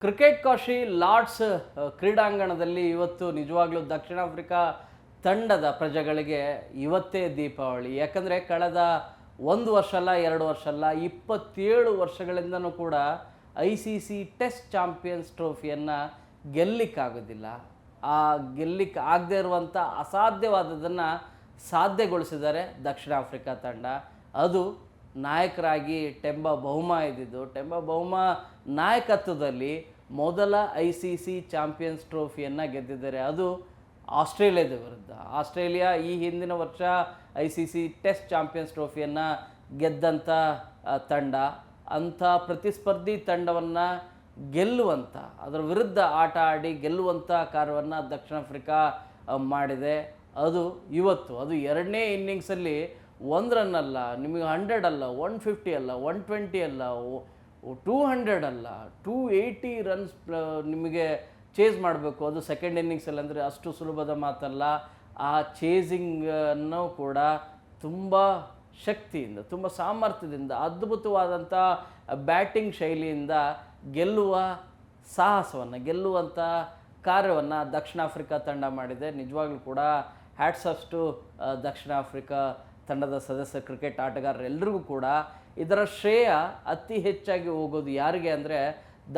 Cricket Kashi Lord's ಕ್ರೀಡಾಂಗಣದಲ್ಲಿ ಇವತ್ತು ನಿಜವಾಗ್ಲೂ ದಕ್ಷಿಣ ಆಫ್ರಿಕಾ ತಂಡದ ಪ್ರಜೆಗಳಿಗೆ ಇವತ್ತೇ ದೀಪಾವಳಿ. ಯಾಕಂದರೆ ಕಳೆದ 1 ವರ್ಷ ಅಲ್ಲ, 2 ವರ್ಷ ಅಲ್ಲ, 27 ವರ್ಷಗಳಿಂದನೂ ಕೂಡ ICC ಟೆಸ್ಟ್ ಚಾಂಪಿಯನ್ಸ್ ಟ್ರೋಫಿಯನ್ನು ಗೆಲ್ಲಿಕ್ಕಾಗೋದಿಲ್ಲ. ಆ ಗೆಲ್ಲಿಕ್ಕೆ ಆಗದೇ ಇರುವಂಥ ಅಸಾಧ್ಯವಾದದನ್ನು ಸಾಧ್ಯಗೊಳಿಸಿದ್ದಾರೆ ದಕ್ಷಿಣ ಆಫ್ರಿಕಾ ತಂಡ. ಅದು ನಾಯಕರಾಗಿ ಟೆಂಬಾ ಬೌಮಾ ಇದ್ದಿದ್ದು. ಟೆಂಬಾ ಬೌಮಾ ನಾಯಕತ್ವದಲ್ಲಿ ಮೊದಲ ICC ಚಾಂಪಿಯನ್ಸ್ ಟ್ರೋಫಿಯನ್ನು ಗೆದ್ದಿದ್ದಾರೆ. ಅದು ಆಸ್ಟ್ರೇಲಿಯಾದ ವಿರುದ್ಧ. ಆಸ್ಟ್ರೇಲಿಯಾ ಈ ಹಿಂದಿನ ವರ್ಷ ICC ಟೆಸ್ಟ್ ಚಾಂಪಿಯನ್ಸ್ ಟ್ರೋಫಿಯನ್ನು ಗೆದ್ದಂಥ ತಂಡ. ಅಂಥ ಪ್ರತಿಸ್ಪರ್ಧಿ ತಂಡವನ್ನು ಗೆಲ್ಲುವಂಥ, ಅದರ ವಿರುದ್ಧ ಆಟ ಆಡಿ ಗೆಲ್ಲುವಂಥ ಕಾರ್ಯವನ್ನು ದಕ್ಷಿಣ ಆಫ್ರಿಕಾ ಮಾಡಿದೆ. ಅದು ಇವತ್ತು, ಅದು ಎರಡನೇ ಇನ್ನಿಂಗ್ಸಲ್ಲಿ 1 ರನ್ ಅಲ್ಲ, ನಿಮಗೆ 100 ಅಲ್ಲ, 150 ಅಲ್ಲ, 120 ಅಲ್ಲ, 200 ಅಲ್ಲ, 280 ರನ್ಸ್ ನಿಮಗೆ ಚೇಸ್ ಮಾಡಬೇಕು. ಅದು ಸೆಕೆಂಡ್ ಇನ್ನಿಂಗ್ಸಲ್ಲಿ, ಅಂದರೆ ಅಷ್ಟು ಸುಲಭದ ಮಾತಲ್ಲ. ಆ ಚೇಸಿಂಗನ್ನು ಕೂಡ ತುಂಬ ಶಕ್ತಿಯಿಂದ, ತುಂಬ ಸಾಮರ್ಥ್ಯದಿಂದ, ಅದ್ಭುತವಾದಂಥ ಬ್ಯಾಟಿಂಗ್ ಶೈಲಿಯಿಂದ ಗೆಲ್ಲುವ ಸಾಹಸವನ್ನು, ಗೆಲ್ಲುವಂಥ ಕಾರ್ಯವನ್ನು ದಕ್ಷಿಣ ಆಫ್ರಿಕಾ ತಂಡ ಮಾಡಿದೆ. ನಿಜವಾಗ್ಲೂ ಕೂಡ hats off to Dakshina Africa ತಂಡದ ಸದಸ್ಯ ಕ್ರಿಕೆಟ್ ಆಟಗಾರರೆಲ್ಲರಿಗೂ ಕೂಡ. ಇದರ ಶ್ರೇಯ ಅತಿ ಹೆಚ್ಚಾಗಿ ಹೋಗೋದು ಯಾರಿಗೆ ಅಂದರೆ,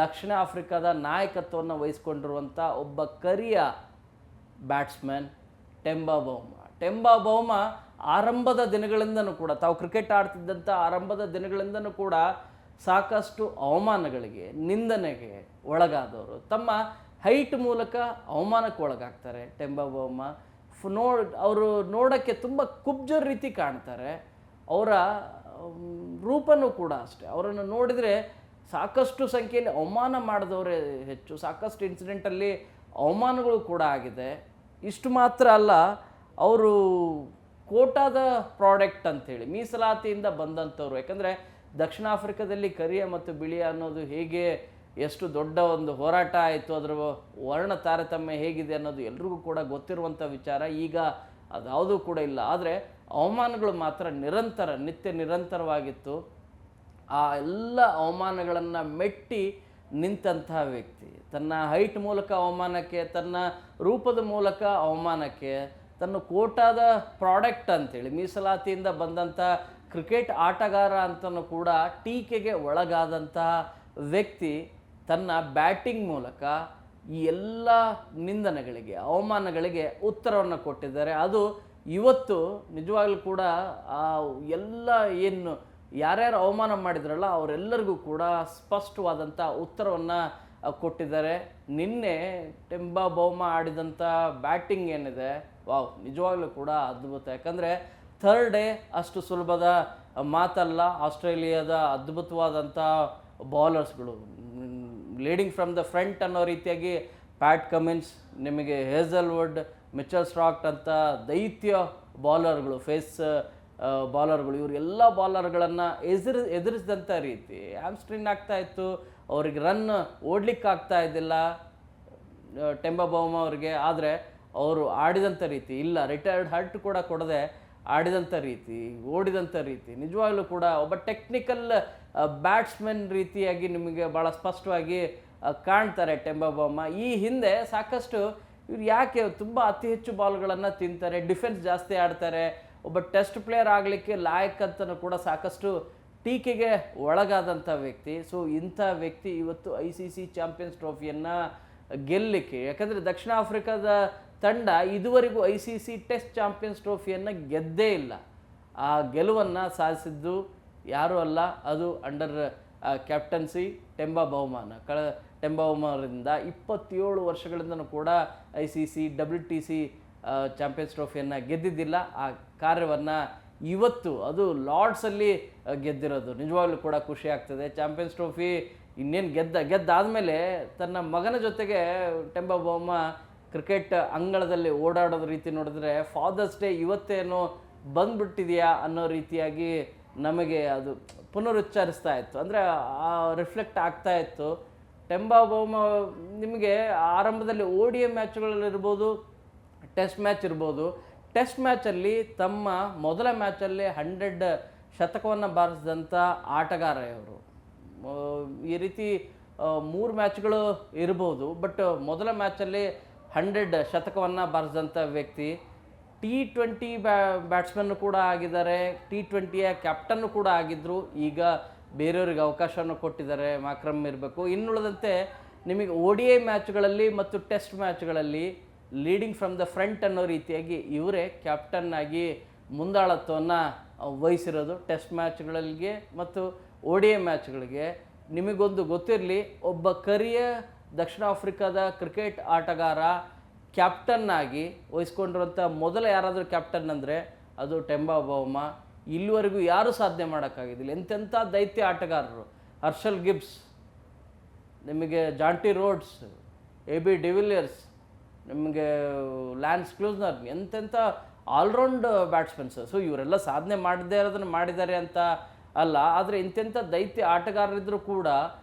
ದಕ್ಷಿಣ ಆಫ್ರಿಕಾದ ನಾಯಕತ್ವವನ್ನು ವಹಿಸ್ಕೊಂಡಿರುವಂಥ ಒಬ್ಬ ಕರಿಯ ಬ್ಯಾಟ್ಸ್ಮನ್ ಟೆಂಬಾ ಬೌಮಾ. ಟೆಂಬಾ ಬೌಮಾ ಆರಂಭದ ದಿನಗಳಿಂದನೂ ಕೂಡ, ತಾವು ಕ್ರಿಕೆಟ್ ಆಡ್ತಿದ್ದಂಥ ಆರಂಭದ ದಿನಗಳಿಂದನೂ ಕೂಡ ಸಾಕಷ್ಟು ಅವಮಾನಗಳಿಗೆ, ನಿಂದನೆಗೆ ಒಳಗಾದವರು. ತಮ್ಮ ಹೈಟ್ ಮೂಲಕ ಅವಮಾನಕ್ಕೆ ಒಳಗಾಗ್ತಾರೆ ಟೆಂಬಾ ಬೌಮಾ. ಅವರು ನೋಡೋಕ್ಕೆ ತುಂಬ ಕುಬ್ಜರ್ ರೀತಿ ಕಾಣ್ತಾರೆ. ಅವರ ರೂಪನೂ ಕೂಡ ಅಷ್ಟೇ. ಅವರನ್ನು ನೋಡಿದರೆ ಸಾಕಷ್ಟು ಸಂಖ್ಯೆಯಲ್ಲಿ ಅವಮಾನ ಮಾಡಿದವರೇ ಹೆಚ್ಚು. ಸಾಕಷ್ಟು ಇನ್ಸಿಡೆಂಟಲ್ಲಿ ಅವಮಾನಗಳು ಕೂಡ ಆಗಿದೆ. ಇಷ್ಟು ಮಾತ್ರ ಅಲ್ಲ, ಅವರು ಕೋಟಾದ ಪ್ರಾಡಕ್ಟ್ ಅಂಥೇಳಿ ಮೀಸಲಾತಿಯಿಂದ ಬಂದಂಥವ್ರು. ಯಾಕಂದರೆ ದಕ್ಷಿಣ ಆಫ್ರಿಕಾದಲ್ಲಿ ಕರಿಯ ಮತ್ತು ಬಿಳಿಯ ಅನ್ನೋದು ಹೇಗೆ, ಎಷ್ಟು ದೊಡ್ಡ ಒಂದು ಹೋರಾಟ ಆಯಿತು, ಅದರ ವರ್ಣ ತಾರತಮ್ಯ ಹೇಗಿದೆ ಅನ್ನೋದು ಎಲ್ರಿಗೂ ಕೂಡ ಗೊತ್ತಿರುವಂಥ ವಿಚಾರ. ಈಗ ಅದ್ಯಾವುದೂ ಕೂಡ ಇಲ್ಲ. ಆದರೆ ಅವಮಾನಗಳು ಮಾತ್ರ ನಿತ್ಯ ನಿರಂತರವಾಗಿತ್ತು. ಆ ಎಲ್ಲ ಅವಮಾನಗಳನ್ನು ಮೆಟ್ಟಿ ನಿಂತಹ ವ್ಯಕ್ತಿ, ತನ್ನ ಹೈಟ್ ಮೂಲಕ ಅವಮಾನಕ್ಕೆ, ತನ್ನ ರೂಪದ ಮೂಲಕ ಅವಮಾನಕ್ಕೆ, ತನ್ನ ಕೋಟಾದ ಪ್ರಾಡಕ್ಟ್ ಅಂತೇಳಿ ಮೀಸಲಾತಿಯಿಂದ ಬಂದಂಥ ಕ್ರಿಕೆಟ್ ಆಟಗಾರ ಅಂತಲೂ ಕೂಡ ಟೀಕೆಗೆ ಒಳಗಾದಂತಹ ವ್ಯಕ್ತಿ ತನ್ನ ಬ್ಯಾಟಿಂಗ್ ಮೂಲಕ ಈ ಎಲ್ಲ ನಿಂದನೆಗಳಿಗೆ, ಅವಮಾನಗಳಿಗೆ ಉತ್ತರವನ್ನು ಕೊಟ್ಟಿದ್ದಾರೆ. ಅದು ಇವತ್ತು ನಿಜವಾಗ್ಲೂ ಕೂಡ ಆ ಎಲ್ಲ ಏನು ಯಾರ್ಯಾರು ಅವಮಾನ ಮಾಡಿದ್ರಲ್ಲ ಅವರೆಲ್ಲರಿಗೂ ಕೂಡ ಸ್ಪಷ್ಟವಾದಂಥ ಉತ್ತರವನ್ನು ಕೊಟ್ಟಿದ್ದಾರೆ. ನಿನ್ನೆ ಟೆಂಬಾ ಬೌಮಾ ಆಡಿದಂಥ ಬ್ಯಾಟಿಂಗ್ ಏನಿದೆ, ವಾವ್, ನಿಜವಾಗ್ಲೂ ಕೂಡ ಅದ್ಭುತ. ಯಾಕಂದರೆ ಥರ್ಡ್ ಡೇ ಅಷ್ಟು ಸುಲಭದ ಮಾತಲ್ಲ. ಆಸ್ಟ್ರೇಲಿಯಾದ ಅದ್ಭುತವಾದಂಥ ಬೌಲರ್ಸ್ಗಳು, ಲೀಡಿಂಗ್ ಫ್ರಮ್ ದ ಫ್ರಂಟ್ ಅನ್ನೋ ರೀತಿಯಾಗಿ ಪ್ಯಾಟ್ ಕಮಿನ್ಸ್, ನಿಮಗೆ ಹೇಸಲ್ವುಡ್, ಮಿಚೆಲ್ ಸ್ಟಾರ್ಕ್ ಅಂತ ದೈತ್ಯ ಬೌಲರ್ಗಳು, ಫೇಸ್ ಬೌಲರ್ಗಳು, ಇವರು ಎಲ್ಲ ಬೌಲರ್ಗಳನ್ನು ಎದುರಿಸಿದಂಥ ರೀತಿ. ಹ್ಯಾಮ್ಸ್ಟ್ರಿಂಗ್ ಆಗ್ತಾಯಿತ್ತು, ಅವ್ರಿಗೆ ರನ್ ಓಡ್ಲಿಕ್ಕೆ ಆಗ್ತಾ ಇದ್ದಿಲ್ಲ ಟೆಂಬಾ ಬೌಮಾ ಅವರಿಗೆ. ಆದರೆ ಅವರು ಆಡಿದಂಥ ರೀತಿ ಇಲ್ಲ, ರಿಟೈರ್ಡ್ ಹರ್ಟ್ ಕೂಡ ಕೊಡದೆ ಆಡಿದಂಥ ರೀತಿ, ಓಡಿದಂಥ ರೀತಿ, ನಿಜವಾಗ್ಲೂ ಕೂಡ ಒಬ್ಬ ಟೆಕ್ನಿಕಲ್ ಬ್ಯಾಟ್ಸ್ಮನ್ ರೀತಿಯಾಗಿ ನಿಮಗೆ ಭಾಳ ಸ್ಪಷ್ಟವಾಗಿ ಕಾಣ್ತಾರೆ ಟೆಂಬಾ ಬೌಮಾ. ಈ ಹಿಂದೆ ಸಾಕಷ್ಟು ಇವ್ರು ಯಾಕೆ ತುಂಬ ಅತಿ ಹೆಚ್ಚು ಬಾಲ್ಗಳನ್ನು ತಿಂತಾರೆ, ಡಿಫೆನ್ಸ್ ಜಾಸ್ತಿ ಆಡ್ತಾರೆ, ಒಬ್ಬ ಟೆಸ್ಟ್ ಪ್ಲೇಯರ್ ಆಗಲಿಕ್ಕೆ ಲಾಯಕ್ಕಂತನೂ ಕೂಡ ಸಾಕಷ್ಟು ಟೀಕೆಗೆ ಒಳಗಾದಂಥ ವ್ಯಕ್ತಿ. ಸೊ ಇಂಥ ವ್ಯಕ್ತಿ ಇವತ್ತು ICC ಚಾಂಪಿಯನ್ಸ್ ಟ್ರೋಫಿಯನ್ನು ಗೆಲ್ಲಲಿಕ್ಕೆ, ಯಾಕಂದರೆ ದಕ್ಷಿಣ ಆಫ್ರಿಕಾದ ತಂಡ ಇದುವರೆಗೂ ICC ಟೆಸ್ಟ್ ಚಾಂಪಿಯನ್ಸ್ ಟ್ರೋಫಿಯನ್ನು ಗೆದ್ದೇ ಇಲ್ಲ. ಆ ಗೆಲುವನ್ನು ಸಾಧಿಸಿದ್ದು ಯಾರೂ ಅಲ್ಲ, ಅದು ಅಂಡರ್ ಕ್ಯಾಪ್ಟನ್ಸಿ ಟೆಂಬಾ ಬೌಮಾನ. ಟೆಂಬಾ ಬೌಮಾರಿಂದ 27 ವರ್ಷಗಳಿಂದನೂ ಕೂಡ ICC WTC ಚಾಂಪಿಯನ್ಸ್ ಟ್ರೋಫಿಯನ್ನು ಗೆದ್ದಿದ್ದಿಲ್ಲ. ಆ ಕಾರ್ಯವನ್ನು ಇವತ್ತು, ಅದು ಲಾರ್ಡ್ಸಲ್ಲಿ ಗೆದ್ದಿರೋದು ನಿಜವಾಗ್ಲೂ ಕೂಡ ಖುಷಿ ಆಗ್ತದೆ. ಚಾಂಪಿಯನ್ಸ್ ಟ್ರೋಫಿ ಇನ್ನೇನು ಗೆದ್ದಾದಮೇಲೆ ತನ್ನ ಮಗನ ಜೊತೆಗೆ ಟೆಂಬಾ ಬೌಮಾ ಕ್ರಿಕೆಟ್ ಅಂಗಳದಲ್ಲಿ ಓಡಾಡೋದ ರೀತಿ ನೋಡಿದ್ರೆ, ಫಾದರ್ಸ್ ಡೇ ಇವತ್ತೇನೋ ಬಂದ್ಬಿಟ್ಟಿದೆಯಾ ಅನ್ನೋ ರೀತಿಯಾಗಿ ನಮಗೆ ಅದು ಪುನರುಚ್ಚರಿಸ್ತಾ ಇತ್ತು, ಅಂದರೆ ರಿಫ್ಲೆಕ್ಟ್ ಆಗ್ತಾ ಇತ್ತು. ಟೆಂಬಾ ಬೌಮಾ ನಿಮಗೆ ಆರಂಭದಲ್ಲಿ ODI ಮ್ಯಾಚ್ಗಳಲ್ಲಿರ್ಬೋದು, ಟೆಸ್ಟ್ ಮ್ಯಾಚ್ ಇರ್ಬೋದು. ಟೆಸ್ಟ್ ಮ್ಯಾಚಲ್ಲಿ ತಮ್ಮ ಮೊದಲ ಮ್ಯಾಚಲ್ಲಿ 100 ಶತಕವನ್ನು ಬಾರಿಸಿದಂಥ ಆಟಗಾರ ಇವರು. ಈ ರೀತಿ 3 ಮ್ಯಾಚ್ಗಳು ಇರ್ಬೋದು, ಬಟ್ ಮೊದಲ ಮ್ಯಾಚಲ್ಲಿ 100 ಶತಕವನ್ನು ಬಾರಿಸಿದಂಥ ವ್ಯಕ್ತಿ. T20 ಬ್ಯಾಟ್ಸ್ಮನ್ನು ಕೂಡ ಆಗಿದ್ದಾರೆ, T20ಯ ಕ್ಯಾಪ್ಟನ್ನು ಕೂಡ ಆಗಿದ್ದರು. ಈಗ ಬೇರೆಯವ್ರಿಗೆ ಅವಕಾಶವನ್ನು ಕೊಟ್ಟಿದ್ದಾರೆ, ಮಾಕ್ರಮ್ ಇರಬೇಕು. ಇನ್ನುಳಿದಂತೆ ನಿಮಗೆ ODI ಮ್ಯಾಚ್ಗಳಲ್ಲಿ ಮತ್ತು ಟೆಸ್ಟ್ ಮ್ಯಾಚ್ಗಳಲ್ಲಿ ಲೀಡಿಂಗ್ ಫ್ರಮ್ ದ ಫ್ರಂಟ್ ಅನ್ನೋ ರೀತಿಯಾಗಿ ಇವರೇ ಕ್ಯಾಪ್ಟನ್ ಆಗಿ ಮುಂದಾಳತ್ವವನ್ನು ವಹಿಸಿರೋದು ಟೆಸ್ಟ್ ಮ್ಯಾಚ್ಗಳಿಗೆ ಮತ್ತು ODI ಮ್ಯಾಚ್ಗಳಿಗೆ. ನಿಮಗೊಂದು ಗೊತ್ತಿರಲಿ, ಒಬ್ಬ ಕರಿಯ ದಕ್ಷಿಣ ಆಫ್ರಿಕಾದ ಕ್ರಿಕೆಟ್ ಆಟಗಾರ ಕ್ಯಾಪ್ಟನ್ ಆಗಿ ವಹಿಸ್ಕೊಂಡಿರುವಂಥ ಮೊದಲ ಯಾರಾದರೂ ಕ್ಯಾಪ್ಟನ್ ಅಂದರೆ ಅದು ಟೆಂಬಾ ಬೌಮಾ. ಇಲ್ಲಿವರೆಗೂ ಯಾರೂ ಸಾಧನೆ ಮಾಡೋಕ್ಕಾಗಿದ್ದಿಲ್ಲ. ಎಂತೆಂಥ ದೈತ್ಯ ಆಟಗಾರರು, ಹರ್ಷಲ್ ಗಿಬ್ಸ್, ನಿಮಗೆ ಜಾಂಟಿ ರೋಡ್ಸ್, AB ಡಿವಿಲಿಯರ್ಸ್, ನಿಮಗೆ ಲ್ಯಾನ್ಸ್ ಕ್ಲೂಸ್ನರ್, ಎಂತೆಂಥ ಆಲ್ರೌಂಡ್ ಬ್ಯಾಟ್ಸ್ಮನ್ಸ್. ಸೊ ಇವರೆಲ್ಲ ಸಾಧನೆ ಮಾಡದೇ ಇರೋದನ್ನು ಮಾಡಿದ್ದಾರೆ ಅಂತ ಅಲ್ಲ, ಆದರೆ ಇಂತೆಂಥ ದೈತ್ಯ ಆಟಗಾರರಿದ್ದರೂ ಕೂಡ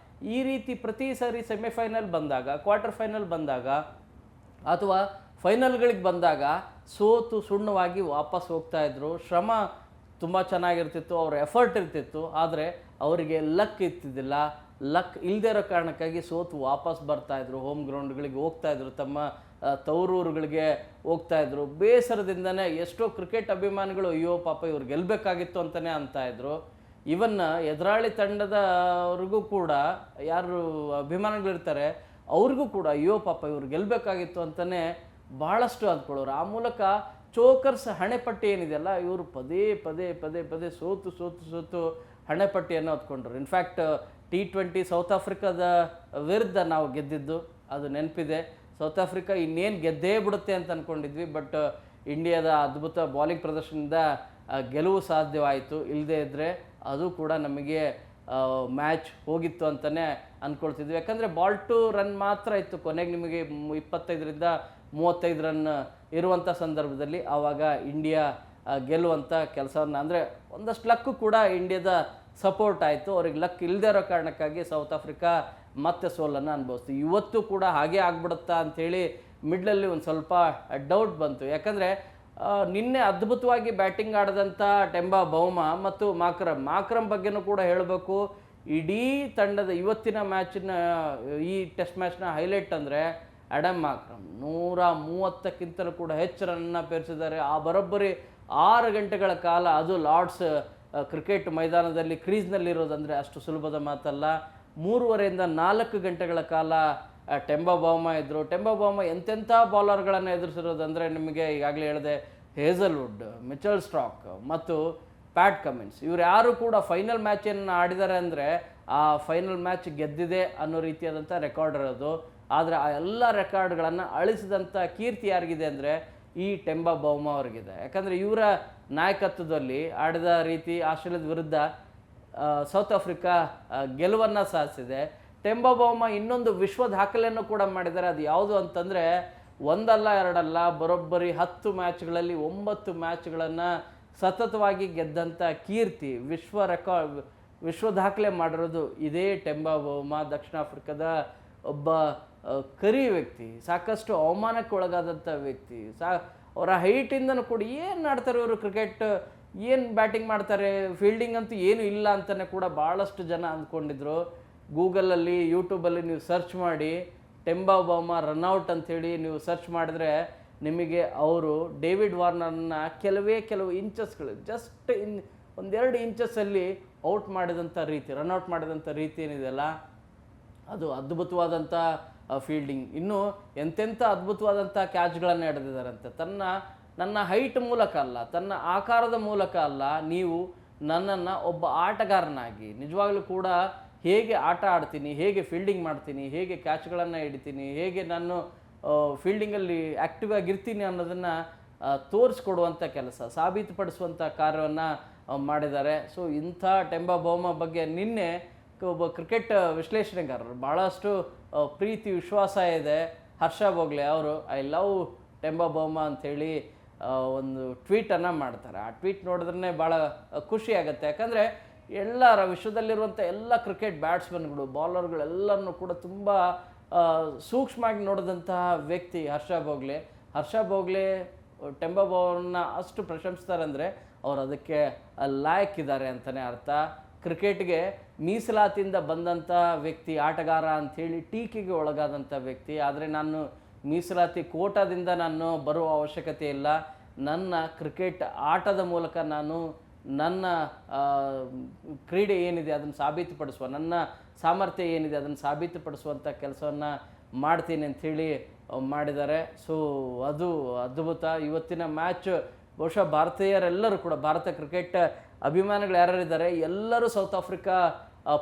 ಈ ರೀತಿ ಪ್ರತಿ ಸಾರಿ ಸೆಮಿಫೈನಲ್ ಬಂದಾಗ, ಕ್ವಾರ್ಟರ್ ಫೈನಲ್ ಬಂದಾಗ ಅಥವಾ ಫೈನಲ್ಗಳಿಗೆ ಬಂದಾಗ ಸೋತು ಸುಣ್ಣವಾಗಿ ವಾಪಸ್ ಹೋಗ್ತಾಯಿದ್ರು. ಶ್ರಮ ತುಂಬ ಚೆನ್ನಾಗಿರ್ತಿತ್ತು, ಅವ್ರ ಎಫರ್ಟ್ ಇರ್ತಿತ್ತು, ಆದರೆ ಅವರಿಗೆ ಲಕ್ ಇರ್ತಿದ್ದಿಲ್ಲ. ಲಕ್ ಇಲ್ಲದೇ ಇರೋ ಕಾರಣಕ್ಕಾಗಿ ಸೋತು ವಾಪಸ್ ಬರ್ತಾಯಿದ್ರು, ಹೋಮ್ ಗ್ರೌಂಡ್ಗಳಿಗೆ ಹೋಗ್ತಾಯಿದ್ರು, ತಮ್ಮ ತವರೂರುಗಳಿಗೆ ಹೋಗ್ತಾಯಿದ್ರು. ಬೇಸರದಿಂದನೇ ಎಷ್ಟೋ ಕ್ರಿಕೆಟ್ ಅಭಿಮಾನಿಗಳು ಅಯ್ಯೋ ಪಾಪ ಇವ್ರು ಗೆಲ್ಲಬೇಕಾಗಿತ್ತು ಅಂತಲೇ ಅಂತಾಯಿದ್ರು. ಇವನ್ ಎದುರಾಳಿ ತಂಡದವ್ರಿಗೂ ಕೂಡ, ಯಾರು ಅಭಿಮಾನಿಗಳಿರ್ತಾರೆ ಅವ್ರಿಗೂ ಕೂಡ ಅಯ್ಯೋ ಪಾಪ ಇವ್ರು ಗೆಲ್ಲಬೇಕಾಗಿತ್ತು ಅಂತಲೇ ಭಾಳಷ್ಟು ಅಂದ್ಕೊಳ್ಳೋರು. ಆ ಮೂಲಕ ಚೋಕರ್ಸ್ ಹಣೆಪಟ್ಟಿ ಏನಿದೆಯಲ್ಲ, ಇವರು ಪದೇ ಪದೇ ಪದೇ ಪದೇ ಸೋತು ಸೋತು ಸೋತು ಹಣೆಪಟ್ಟಿಯನ್ನು ಹೊತ್ಕೊಂಡ್ರು. ಇನ್ಫ್ಯಾಕ್ಟ್ T20 ಸೌತ್ ಆಫ್ರಿಕಾದ ವಿರುದ್ಧ ನಾವು ಗೆದ್ದಿದ್ದು ಅದು ನೆನಪಿದೆ. ಸೌತ್ ಆಫ್ರಿಕಾ ಇನ್ನೇನು ಗೆದ್ದೇ ಬಿಡುತ್ತೆ ಅಂತ ಅಂದ್ಕೊಂಡಿದ್ವಿ, ಬಟ್ ಇಂಡಿಯಾದ ಅದ್ಭುತ ಬಾಲಿಂಗ್ ಪ್ರದರ್ಶನದಿಂದ ಗೆಲುವು ಸಾಧ್ಯವಾಯಿತು. ಇಲ್ಲದೇ ಇದ್ದರೆ ಅದು ಕೂಡ ನಮಗೆ ಮ್ಯಾಚ್ ಹೋಗಿತ್ತು ಅಂತಲೇ ಅಂದ್ಕೊಳ್ತಿದ್ವಿ. ಯಾಕಂದರೆ ಬಾಲ್ ಟು ರನ್ ಮಾತ್ರ ಇತ್ತು ಕೊನೆಗೆ. ನಿಮಗೆ 25ರಿಂದ 35 ರನ್ ಇರುವಂಥ ಸಂದರ್ಭದಲ್ಲಿ ಆವಾಗ ಇಂಡಿಯಾ ಗೆಲ್ಲುವಂಥ ಕೆಲಸವನ್ನು, ಅಂದರೆ ಒಂದಷ್ಟು ಲಕ್ಕು ಕೂಡ ಇಂಡಿಯಾದ ಸಪೋರ್ಟ್ ಆಯಿತು. ಅವ್ರಿಗೆ ಲಕ್ ಇಲ್ಲದೇ ಇರೋ ಕಾರಣಕ್ಕಾಗಿ ಸೌತ್ ಆಫ್ರಿಕಾ ಮತ್ತೆ ಸೋಲನ್ನು ಅನುಭವಿಸ್ತು. ಇವತ್ತು ಕೂಡ ಹಾಗೆ ಆಗ್ಬಿಡುತ್ತಾ ಅಂಥೇಳಿ ಮಿಡ್ಲಲ್ಲಿ ಒಂದು ಸ್ವಲ್ಪ ಡೌಟ್ ಬಂತು. ಯಾಕಂದರೆ ನಿನ್ನೆ ಅದ್ಭುತವಾಗಿ ಬ್ಯಾಟಿಂಗ್ ಆಡಿದಂಥ ಟೆಂಬಾ ಬೌಮಾ ಮತ್ತು ಮಾಕ್ರಮ್ ಬಗ್ಗೆನೂ ಕೂಡ ಹೇಳಬೇಕು. ಇಡೀ ತಂಡದ ಇವತ್ತಿನ ಮ್ಯಾಚಿನ, ಈ ಟೆಸ್ಟ್ ಮ್ಯಾಚ್ನ ಹೈಲೈಟ್ ಅಂದರೆ ಅಡಮ್ ಮಾಕ್ರಮ್ 130ಕ್ಕಿಂತಲೂ ಕೂಡ ಹೆಚ್ಚು ರನ್ನ ಪೇರಿಸಿದ್ದಾರೆ. ಆ ಬರೋಬ್ಬರಿ 6 ಗಂಟೆಗಳ ಕಾಲ, ಅದು ಲಾರ್ಡ್ಸ್ ಕ್ರಿಕೆಟ್ ಮೈದಾನದಲ್ಲಿ ಕ್ರೀಸ್ನಲ್ಲಿರೋದಂದರೆ ಅಷ್ಟು ಸುಲಭದ ಮಾತಲ್ಲ. 3.5ರಿಂದ 4 ಗಂಟೆಗಳ ಕಾಲ ಟೆಂಬಾ ಬೌಮಾ ಇದ್ದರು. ಟೆಂಬಾ ಬೌಮಾ ಎಂತೆಂಥ ಬೌಲರ್ಗಳನ್ನು ಎದುರಿಸಿರೋದಂದರೆ ನಿಮಗೆ ಈಗಾಗಲೇ ಹೇಳಿದೆ, ಹೇಸಲ್ವುಡ್, ಮಿಚೆಲ್ ಸ್ಟಾರ್ಕ್ ಮತ್ತು ಪ್ಯಾಟ್ ಕಮಿನ್ಸ್. ಇವ್ರು ಯಾರು ಕೂಡ ಫೈನಲ್ ಮ್ಯಾಚನ್ನು ಆಡಿದ್ದಾರೆ ಅಂದರೆ ಆ ಫೈನಲ್ ಮ್ಯಾಚ್ ಗೆದ್ದಿದೆ ಅನ್ನೋ ರೀತಿಯಾದಂಥ ರೆಕಾರ್ಡ್ ಇರೋದು. ಆದರೆ ಆ ಎಲ್ಲ ರೆಕಾರ್ಡ್ಗಳನ್ನು ಅಳಿಸಿದಂಥ ಕೀರ್ತಿ ಯಾರಿಗಿದೆ ಅಂದರೆ ಈ ಟೆಂಬಾ ಬೌಮಾ ಅವ್ರಿಗಿದೆ. ಯಾಕಂದರೆ ಇವರ ನಾಯಕತ್ವದಲ್ಲಿ ಆಡಿದ ರೀತಿ ಆಸ್ಟ್ರೇಲಿಯಾದ ವಿರುದ್ಧ ಸೌತ್ ಆಫ್ರಿಕಾ ಗೆಲುವನ್ನು ಸಾಧಿಸಿದೆ. ಟೆಂಬಾ ಬೌಮಾ ಇನ್ನೊಂದು ವಿಶ್ವ ದಾಖಲೆಯನ್ನು ಕೂಡ ಮಾಡಿದ್ದಾರೆ. ಅದು ಯಾವುದು ಅಂತಂದರೆ, ಒಂದಲ್ಲ ಎರಡಲ್ಲ, ಬರೋಬ್ಬರಿ 10 ಮ್ಯಾಚ್ಗಳಲ್ಲಿ 9 ಮ್ಯಾಚ್ಗಳನ್ನು ಸತತವಾಗಿ ಗೆದ್ದಂಥ ಕೀರ್ತಿ, ವಿಶ್ವ ದಾಖಲೆ ಮಾಡಿರೋದು ಇದೇ ಟೆಂಬಾ ಬೌಮಾ. ದಕ್ಷಿಣ ಆಫ್ರಿಕಾದ ಒಬ್ಬ ಕರಿ ವ್ಯಕ್ತಿ, ಸಾಕಷ್ಟು ಅವಮಾನಕ್ಕೆ ಒಳಗಾದಂಥ ವ್ಯಕ್ತಿ. ಅವರ ಹೈಟಿಂದನೂ ಕೂಡ ಏನು ಆಡ್ತಾರೆ ಇವರು ಕ್ರಿಕೆಟ್, ಏನು ಬ್ಯಾಟಿಂಗ್ ಮಾಡ್ತಾರೆ, ಫೀಲ್ಡಿಂಗ್ ಅಂತೂ ಏನೂ ಇಲ್ಲ ಅಂತಲೇ ಕೂಡ ಭಾಳಷ್ಟು ಜನ ಅಂದ್ಕೊಂಡಿದ್ರು. ಗೂಗಲಲ್ಲಿ, ಯೂಟ್ಯೂಬಲ್ಲಿ ನೀವು ಸರ್ಚ್ ಮಾಡಿ ಟೆಂಬಾ ಬೌಮಾ ರನ್ಔಟ್ ಅಂಥೇಳಿ ನೀವು ಸರ್ಚ್ ಮಾಡಿದ್ರೆ ನಿಮಗೆ ಅವರು ಡೇವಿಡ್ ವಾರ್ನರ್ನ ಕೆಲವು ಇಂಚಸ್ಗಳು, ಜಸ್ಟ್ 1-2 ಇಂಚಸ್ಸಲ್ಲಿ ಔಟ್ ಮಾಡಿದಂಥ ರೀತಿ, ರನ್ಔಟ್ ಮಾಡಿದಂಥ ರೀತಿ ಏನಿದೆಯಲ್ಲ, ಅದು ಅದ್ಭುತವಾದಂಥ ಫೀಲ್ಡಿಂಗ್. ಇನ್ನೂ ಎಂತೆಂಥ ಅದ್ಭುತವಾದಂಥ ಕ್ಯಾಚ್ಗಳನ್ನು ಹಿಡಿದಿದ್ದಾರಂತೆ. ನನ್ನ ಹೈಟ್ ಮೂಲಕ ಅಲ್ಲ, ತನ್ನ ಆಕಾರದ ಮೂಲಕ ಅಲ್ಲ, ನೀವು ನನ್ನನ್ನು ಒಬ್ಬ ಆಟಗಾರನಾಗಿ ನಿಜವಾಗ್ಲೂ ಕೂಡ ಹೇಗೆ ಆಟ ಆಡ್ತೀನಿ, ಹೇಗೆ ಫೀಲ್ಡಿಂಗ್ ಮಾಡ್ತೀನಿ, ಹೇಗೆ ಕ್ಯಾಚ್ಗಳನ್ನು ಹಿಡಿತೀನಿ, ಹೇಗೆ ನಾನು ಫೀಲ್ಡಿಂಗಲ್ಲಿ ಆ್ಯಕ್ಟಿವ್ ಆಗಿರ್ತೀನಿ ಅನ್ನೋದನ್ನು ತೋರಿಸ್ಕೊಡುವಂಥ ಕೆಲಸ, ಸಾಬೀತುಪಡಿಸುವಂಥ ಕಾರ್ಯವನ್ನು ಮಾಡಿದ್ದಾರೆ. ಸೊ ಇಂಥ ಟೆಂಬಾ ಬೌಮಾ ಬಗ್ಗೆ ನಿನ್ನೆ ಒಬ್ಬ ಕ್ರಿಕೆಟ್ ವಿಶ್ಲೇಷಣೆಗಾರರು, ಭಾಳಷ್ಟು ಪ್ರೀತಿ ವಿಶ್ವಾಸ ಇದೆ, ಹರ್ಷ ಬೋಗ್ಲೆ ಅವರು ಐ ಲವ್ ಟೆಂಬಾ ಬೌಮಾ ಅಂಥೇಳಿ ಒಂದು ಟ್ವೀಟನ್ನು ಮಾಡ್ತಾರೆ. ಆ ಟ್ವೀಟ್ ನೋಡಿದ್ರೆ ಭಾಳ ಖುಷಿ ಆಗುತ್ತೆ. ಯಾಕಂದರೆ ಎಲ್ಲರ ವಿಶ್ವದಲ್ಲಿರುವಂಥ ಎಲ್ಲ ಕ್ರಿಕೆಟ್ ಬ್ಯಾಟ್ಸ್ಮನ್ಗಳು, ಬೌಲರ್ಗಳೆಲ್ಲರನ್ನೂ ಕೂಡ ತುಂಬ ಸೂಕ್ಷ್ಮವಾಗಿ ನೋಡಿದಂತಹ ವ್ಯಕ್ತಿ ಹರ್ಷ ಬೋಗ್ಲೆ ಟೆಂಬಾ ಬೌಮನ್ನ ಅಷ್ಟು ಪ್ರಶಂಸಿಸ್ತಾರೆ ಅಂದರೆ ಅವ್ರು ಅದಕ್ಕೆ ಲಾಯಕ್ಕಿದ್ದಾರೆ ಅಂತಲೇ ಅರ್ಥ. ಕ್ರಿಕೆಟ್ಗೆ ಮೀಸಲಾತಿಯಿಂದ ಬಂದಂಥ ವ್ಯಕ್ತಿ, ಆಟಗಾರ ಅಂಥೇಳಿ ಟೀಕೆಗೆ ಒಳಗಾದಂಥ ವ್ಯಕ್ತಿ. ಆದರೆ ನಾನು ಮೀಸಲಾತಿ ಕೋಟಾದಿಂದ ನಾನು ಬರುವ ಅವಶ್ಯಕತೆ ಇಲ್ಲ. ನನ್ನ ಕ್ರಿಕೆಟ್ ಆಟದ ಮೂಲಕ ನಾನು ನನ್ನ ಕ್ರೀಡೆ ಏನಿದೆ ಅದನ್ನು ಸಾಬೀತುಪಡಿಸುವ, ನನ್ನ ಸಾಮರ್ಥ್ಯ ಏನಿದೆ ಅದನ್ನು ಸಾಬೀತುಪಡಿಸುವಂಥ ಕೆಲಸವನ್ನು ಮಾಡ್ತೀನಿ ಅಂಥೇಳಿ ಮಾಡಿದ್ದಾರೆ. ಸೊ ಅದು ಅದ್ಭುತ. ಇವತ್ತಿನ ಮ್ಯಾಚ್ ಬಹುಶಃ ಭಾರತೀಯರೆಲ್ಲರೂ ಕೂಡ, ಭಾರತ ಕ್ರಿಕೆಟ್ ಅಭಿಮಾನಿಗಳು ಯಾರ್ಯಾರಿದ್ದಾರೆ ಎಲ್ಲರೂ ಸೌತ್ ಆಫ್ರಿಕಾ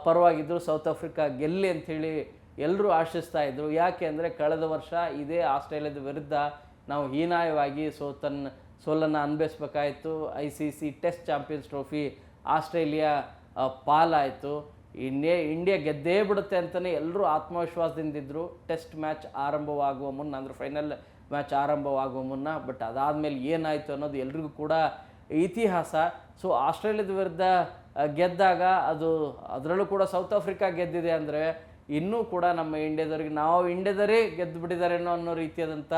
ಪರವಾಗಿದ್ದರು. ಸೌತ್ ಆಫ್ರಿಕಾ ಗೆಲ್ಲಿ ಅಂಥೇಳಿ ಎಲ್ಲರೂ ಆಶಿಸ್ತಾ ಇದ್ದರು. ಯಾಕೆ ಅಂದರೆ ಕಳೆದ ವರ್ಷ ಇದೇ ಆಸ್ಟ್ರೇಲಿಯಾದ ವಿರುದ್ಧ ನಾವು ಹೀನಾಯವಾಗಿ ಸೋಲನ್ನು ಅನುಭವಿಸ್ಬೇಕಾಯಿತು. ICC test champions trophy Australia ಪಾಲಾಯಿತು. ಇಂಡಿಯಾ ಗೆದ್ದೇ ಬಿಡುತ್ತೆ ಅಂತಲೇ ಎಲ್ಲರೂ ಆತ್ಮವಿಶ್ವಾಸದಿಂದಿದ್ದರು ಟೆಸ್ಟ್ ಮ್ಯಾಚ್ ಆರಂಭವಾಗುವ ಮುನ್ನ, ಅಂದರೆ ಫೈನಲ್ ಮ್ಯಾಚ್ ಆರಂಭವಾಗುವ ಮುನ್ನ. ಬಟ್ ಅದಾದಮೇಲೆ ಏನಾಯಿತು ಅನ್ನೋದು ಎಲ್ರಿಗೂ ಕೂಡ ಇತಿಹಾಸ. ಸೊ ಆಸ್ಟ್ರೇಲಿಯಾದ ವಿರುದ್ಧ ಗೆದ್ದಾಗ ಅದರಲ್ಲೂ ಕೂಡ ಸೌತ್ ಆಫ್ರಿಕಾ ಗೆದ್ದಿದೆ ಅಂದರೆ ಇನ್ನೂ ಕೂಡ ನಮ್ಮ ಇಂಡಿಯಾದವ್ರಿಗೆ ನಾವು ಇಂಡಿಯಾದವರೇ ಗೆದ್ದು ಬಿಟ್ಟಿದ್ದಾರೇನೋ ಅನ್ನೋ ರೀತಿಯಾದಂಥ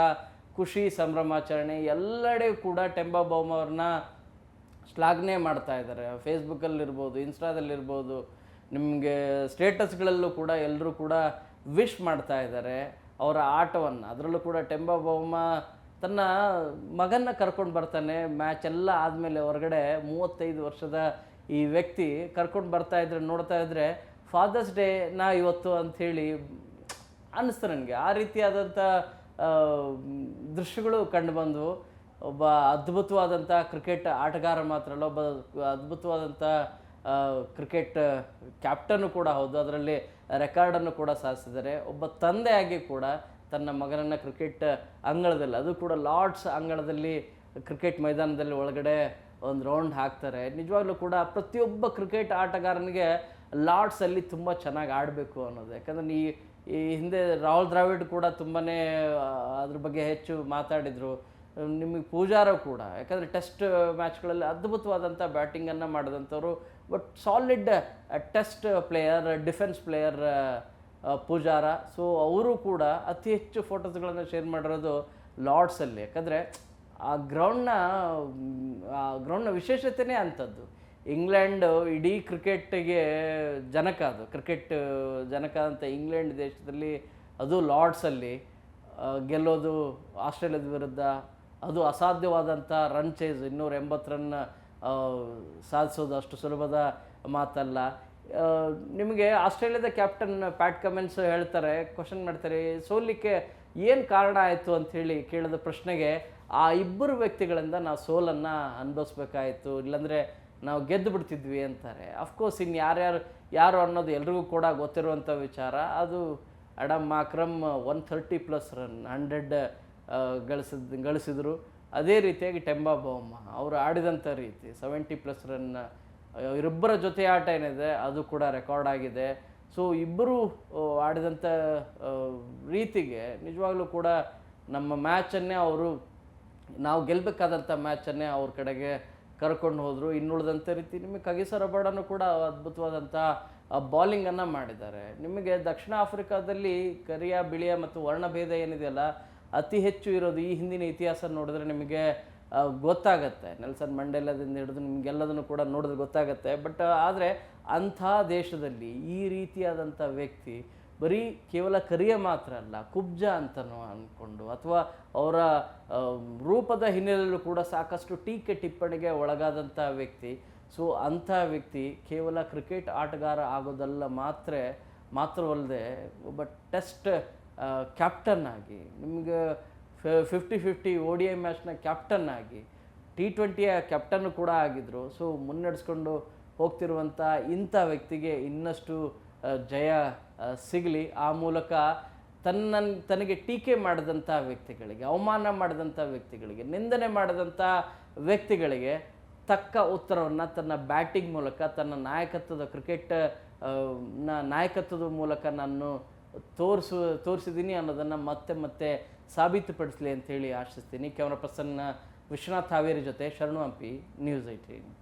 ಖುಷಿ, ಸಂಭ್ರಮಾಚರಣೆ ಎಲ್ಲೆಡೆ ಕೂಡ ಟೆಂಬಾ ಬೌಮಾ ಅವ್ರನ್ನ ಶ್ಲಾಘನೆ ಮಾಡ್ತಾ ಇದ್ದಾರೆ. ಫೇಸ್ಬುಕ್ಕಲ್ಲಿರ್ಬೋದು, ಇನ್ಸ್ಟಾದಲ್ಲಿರ್ಬೋದು, ನಿಮಗೆ ಸ್ಟೇಟಸ್ಗಳಲ್ಲೂ ಕೂಡ ಎಲ್ಲರೂ ಕೂಡ ವಿಶ್ ಮಾಡ್ತಾ ಇದ್ದಾರೆ ಅವರ ಆಟವನ್ನು. ಅದರಲ್ಲೂ ಕೂಡ ಟೆಂಬಾ ಬೌಮಾ ತನ್ನ ಮಗನ್ನ ಕರ್ಕೊಂಡು ಬರ್ತಾನೆ. ಮ್ಯಾಚ್ ಎಲ್ಲ ಆದಮೇಲೆ ಹೊರಗಡೆ 35 ವರ್ಷದ ಈ ವ್ಯಕ್ತಿ ಕರ್ಕೊಂಡು ಬರ್ತಾಯಿದ್ರೆ ನೋಡ್ತಾ ಇದ್ದರೆ ಫಾದರ್ಸ್ ಡೇನ ಇವತ್ತು ಅಂಥೇಳಿ ಅನ್ನಿಸ್ತು ನನಗೆ. ಆ ರೀತಿಯಾದಂಥ ದೃಶ್ಯಗಳು ಕಂಡುಬಂದವು. ಒಬ್ಬ ಅದ್ಭುತವಾದಂಥ ಕ್ರಿಕೆಟ್ ಆಟಗಾರ ಮಾತ್ರ ಅಲ್ಲ, ಒಬ್ಬ ಅದ್ಭುತವಾದಂಥ ಕ್ರಿಕೆಟ್ ಕ್ಯಾಪ್ಟನ್ನು ಕೂಡ ಹೌದು. ಅದರಲ್ಲಿ ರೆಕಾರ್ಡನ್ನು ಕೂಡ ಸಾಧಿಸಿದ್ದಾರೆ. ಒಬ್ಬ ತಂದೆಯಾಗಿ ಕೂಡ ತನ್ನ ಮಗನನ್ನು ಕ್ರಿಕೆಟ್ ಅಂಗಳದಲ್ಲಿ, ಅದು ಕೂಡ ಲಾರ್ಡ್ಸ್ ಅಂಗಳದಲ್ಲಿ ಕ್ರಿಕೆಟ್ ಮೈದಾನದಲ್ಲಿ ಒಳಗಡೆ ಒಂದು ರೌಂಡ್ ಹಾಕ್ತಾರೆ. ನಿಜವಾಗ್ಲೂ ಕೂಡ ಪ್ರತಿಯೊಬ್ಬ ಕ್ರಿಕೆಟ್ ಆಟಗಾರನಿಗೆ ಲಾರ್ಡ್ಸಲ್ಲಿ ತುಂಬ ಚೆನ್ನಾಗಿ ಆಡಬೇಕು ಅನ್ನೋದು. ಯಾಕಂದರೆ ಈ ಹಿಂದೆ ರಾಹುಲ್ ದ್ರಾವಿಡ್ ಕೂಡ ತುಂಬಾ ಅದ್ರ ಬಗ್ಗೆ ಹೆಚ್ಚು ಮಾತಾಡಿದರು. ನಿಮಗೆ ಪೂಜಾರ ಕೂಡ, ಯಾಕಂದರೆ ಟೆಸ್ಟ್ ಮ್ಯಾಚ್ಗಳಲ್ಲಿ ಅದ್ಭುತವಾದಂಥ ಬ್ಯಾಟಿಂಗನ್ನು ಮಾಡಿದಂಥವ್ರು. But solid test player, defence player Pujara. So ಅವರು ಕೂಡ ಅತಿ ಹೆಚ್ಚು ಫೋಟೋಸ್ಗಳನ್ನು ಶೇರ್ ಮಾಡಿರೋದು ಲಾರ್ಡ್ಸಲ್ಲಿ. ಯಾಕಂದರೆ ಆ ಗ್ರೌಂಡ್ನ ವಿಶೇಷತೆಯೇ ಅಂಥದ್ದು. ಇಂಗ್ಲೆಂಡ್ ಇಡೀ ಕ್ರಿಕೆಟ್ಗೆ ಜನಕ, ಅದು ಕ್ರಿಕೆಟ್ ಜನಕ ಅಂತ ಇಂಗ್ಲೆಂಡ್ ದೇಶದಲ್ಲಿ, ಅದು ಲಾರ್ಡ್ಸಲ್ಲಿ ಗೆಲ್ಲೋದು ಆಸ್ಟ್ರೇಲಿಯಾದ ವಿರುದ್ಧ, ಅದು ಅಸಾಧ್ಯವಾದಂಥ ರನ್ ಚೇಸ್, 280 ರನ್ ಸಾಧಿಸೋದು ಅಷ್ಟು ಸುಲಭದ ಮಾತಲ್ಲ. ನಿಮಗೆ ಆಸ್ಟ್ರೇಲಿಯಾದ ಕ್ಯಾಪ್ಟನ್ ಪ್ಯಾಟ್ ಕಮಿನ್ಸ್ ಹೇಳ್ತಾರೆ, ಕ್ವಶನ್ ಮಾಡ್ತಾರೆ, ಸೋಲಿಕ್ಕೆ ಏನು ಕಾರಣ ಆಯಿತು ಅಂಥೇಳಿ ಕೇಳಿದ ಪ್ರಶ್ನೆಗೆ, ಆ ಇಬ್ಬರು ವ್ಯಕ್ತಿಗಳಿಂದ ನಾವು ಸೋಲನ್ನು ಅನುಭವಿಸ್ಬೇಕಾಯಿತು, ಇಲ್ಲಾಂದರೆ ನಾವು ಗೆದ್ದು ಬಿಡ್ತಿದ್ವಿ ಅಂತಾರೆ. ಅಫ್ಕೋರ್ಸ್ ಇನ್ನು ಯಾರು ಅನ್ನೋದು ಎಲ್ರಿಗೂ ಕೂಡ ಗೊತ್ತಿರುವಂಥ ವಿಚಾರ. ಅದು ಅಡಮ್ ಮಾಕ್ರಮ್ 130+ ರನ್ 100 ಗಳಿಸಿದರು. ಅದೇ ರೀತಿಯಾಗಿ ಟೆಂಬಾ ಬೌಮಾ ಅವರು ಆಡಿದಂಥ ರೀತಿ 70+ ರನ್, ಇವರಿಬ್ಬರ ಜೊತೆ ಆಟ ಏನಿದೆ ಅದು ಕೂಡ ರೆಕಾರ್ಡ್ ಆಗಿದೆ. ಸೊ ಇಬ್ಬರು ಆಡಿದಂಥ ರೀತಿಗೆ ನಿಜವಾಗ್ಲೂ ಕೂಡ ನಮ್ಮ ಮ್ಯಾಚನ್ನೇ ಅವರು, ನಾವು ಗೆಲ್ಲಬೇಕಾದಂಥ ಮ್ಯಾಚನ್ನೇ ಅವ್ರ ಕಡೆಗೆ ಕರ್ಕೊಂಡು ಹೋದರು. ಇನ್ನುಳಿದಂಥ ರೀತಿ ನಿಮಗೆ ಕಗಿಸೋ ರಬಾಡನ್ನು ಕೂಡ ಅದ್ಭುತವಾದಂಥ ಬಾಲಿಂಗನ್ನು ಮಾಡಿದ್ದಾರೆ. ನಿಮಗೆ ದಕ್ಷಿಣ ಆಫ್ರಿಕಾದಲ್ಲಿ ಕರಿಯ, ಬಿಳಿಯ ಮತ್ತು ವರ್ಣಭೇದ ಏನಿದೆಯಲ್ಲ ಅತಿ ಹೆಚ್ಚು ಇರೋದು. ಈ ಹಿಂದಿನ ಇತಿಹಾಸ ನೋಡಿದ್ರೆ ನಿಮಗೆ ಗೊತ್ತಾಗತ್ತೆ. ನೆಲ್ಸನ್ ಮಂಡೇಲಾದಿಂದ ಹಿಡಿದು ನಿಮಗೆಲ್ಲದನ್ನು ಕೂಡ ನೋಡಿದ್ರೆ ಗೊತ್ತಾಗತ್ತೆ. ಬಟ್ ಆದರೆ ಅಂಥ ದೇಶದಲ್ಲಿ ಈ ರೀತಿಯಾದಂಥ ವ್ಯಕ್ತಿ ಬರೀ ಕೇವಲ ಕರಿಯ ಮಾತ್ರ ಅಲ್ಲ, ಕುಬ್ಜ ಅಂತನೂ ಅಂದ್ಕೊಂಡು, ಅಥವಾ ಅವರ ರೂಪದ ಹಿನ್ನೆಲೆಯಲ್ಲೂ ಕೂಡ ಸಾಕಷ್ಟು ಟೀಕೆ ಟಿಪ್ಪಣಿಗೆ ಒಳಗಾದಂಥ ವ್ಯಕ್ತಿ. ಸೊ ಅಂಥ ವ್ಯಕ್ತಿ ಕೇವಲ ಕ್ರಿಕೆಟ್ ಆಟಗಾರ ಆಗೋದಲ್ಲ ಮಾತ್ರವಲ್ಲದೆ ಒಬ್ಬ ಟೆಸ್ಟ್ ಕ್ಯಾಪ್ಟನ್ ಆಗಿ, ನಿಮಗೆ 50-50 ODI ಮ್ಯಾಚ್ನ ಕ್ಯಾಪ್ಟನ್ ಆಗಿ, T20ಯ ಕ್ಯಾಪ್ಟನ್ನು ಕೂಡ ಆಗಿದ್ದರು. ಸೊ ಮುನ್ನಡೆಸ್ಕೊಂಡು ಹೋಗ್ತಿರುವಂಥ ಇಂಥ ವ್ಯಕ್ತಿಗೆ ಇನ್ನಷ್ಟು ಜಯ ಸಿಗಲಿ. ಆ ಮೂಲಕ ತನಗೆ ಟೀಕೆ ಮಾಡಿದಂಥ ವ್ಯಕ್ತಿಗಳಿಗೆ, ಅವಮಾನ ಮಾಡಿದಂಥ ವ್ಯಕ್ತಿಗಳಿಗೆ, ನಿಂದನೆ ಮಾಡಿದಂಥ ವ್ಯಕ್ತಿಗಳಿಗೆ ತಕ್ಕ ಉತ್ತರವನ್ನು ತನ್ನ ಬ್ಯಾಟಿಂಗ್ ಮೂಲಕ, ತನ್ನ ನಾಯಕತ್ವದ ಕ್ರಿಕೆಟ್ ನಾಯಕತ್ವದ ಮೂಲಕ ನಾನು ತೋರಿಸಿದ್ದೀನಿ ಅನ್ನೋದನ್ನು ಮತ್ತೆ ಸಾಬೀತುಪಡಿಸಲಿ ಅಂಥೇಳಿ ಆಶಿಸ್ತೀನಿ. ಕ್ಯಾಮ್ರಾ ಪರ್ಸನ್ ವಿಶ್ವನಾಥ್ ಹಾವೇರಿ ಜೊತೆ ಶರಣು ಹಂಪಿ, News 18.